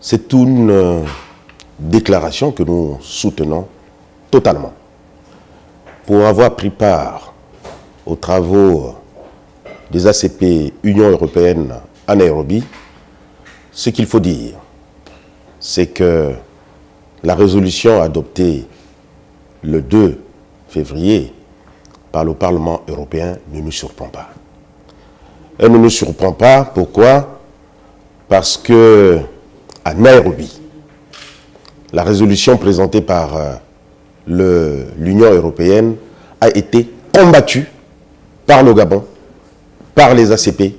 C'est une déclaration que nous soutenons totalement. Pour avoir pris part aux travaux des ACP Union européenne à Nairobi, ce qu'il faut dire, c'est que la résolution adoptée le 2 février par le Parlement européen ne nous surprend pas. Elle ne nous surprend pas, pourquoi? Parce que à Nairobi, la résolution présentée par l'Union européenne a été combattue par le Gabon, par les ACP,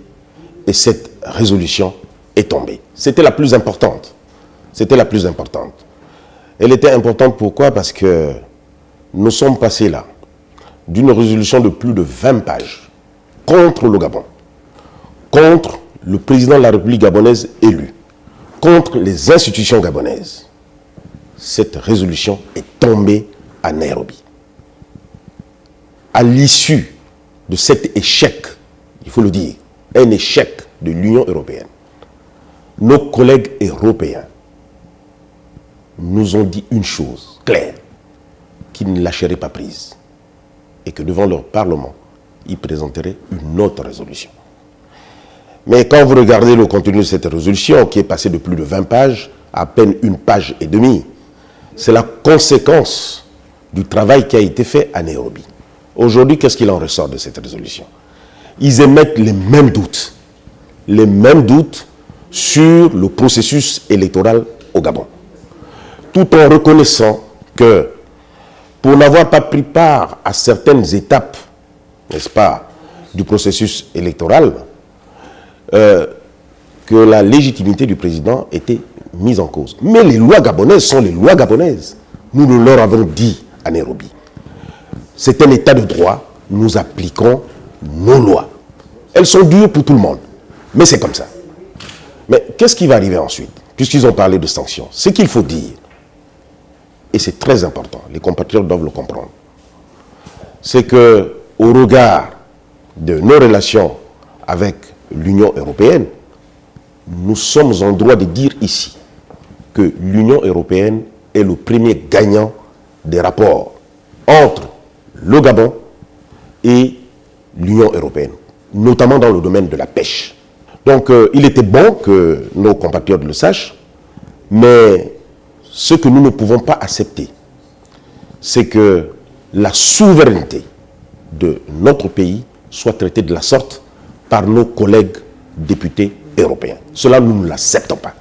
et cette résolution est tombée. C'était la plus importante. C'était la plus importante. Elle était importante pourquoi? Parce que nous sommes passés là d'une résolution de plus de 20 pages contre le Gabon, contre le président de la République gabonaise élu, contre les institutions gabonaises. Cette résolution est tombée à Nairobi. À l'issue de cet échec, il faut le dire, un échec de l'Union européenne, nos collègues européens nous ont dit une chose claire, qu'ils ne lâcheraient pas prise et que devant leur Parlement, ils présenteraient une autre résolution. Mais quand vous regardez le contenu de cette résolution, qui est passée de plus de 20 pages, à peine une page et demie, c'est la conséquence du travail qui a été fait à Nairobi. Aujourd'hui, qu'est-ce qu'il en ressort de cette résolution? Ils émettent les mêmes doutes sur le processus électoral au Gabon, tout en reconnaissant que pour n'avoir pas pris part à certaines étapes, n'est-ce pas, du processus électoral, que la légitimité du président était mise en cause. Mais les lois gabonaises sont les lois gabonaises. Nous le leur avons dit à Nairobi. C'est un état de droit, nous appliquons nos lois. Elles sont dures pour tout le monde, mais c'est comme ça. Mais qu'est-ce qui va arriver ensuite, puisqu'ils ont parlé de sanctions? Ce qu'il faut dire, et c'est très important, les compatriotes doivent le comprendre, c'est que au regard de nos relations avec l'Union européenne, nous sommes en droit de dire ici que l'Union européenne est le premier gagnant des rapports entre le Gabon et l'Union européenne, notamment dans le domaine de la pêche. Donc il était bon que nos compatriotes le sachent, mais ce que nous ne pouvons pas accepter, c'est que la souveraineté de notre pays soit traitée de la sorte par nos collègues députés européens. Cela, nous ne l'acceptons pas.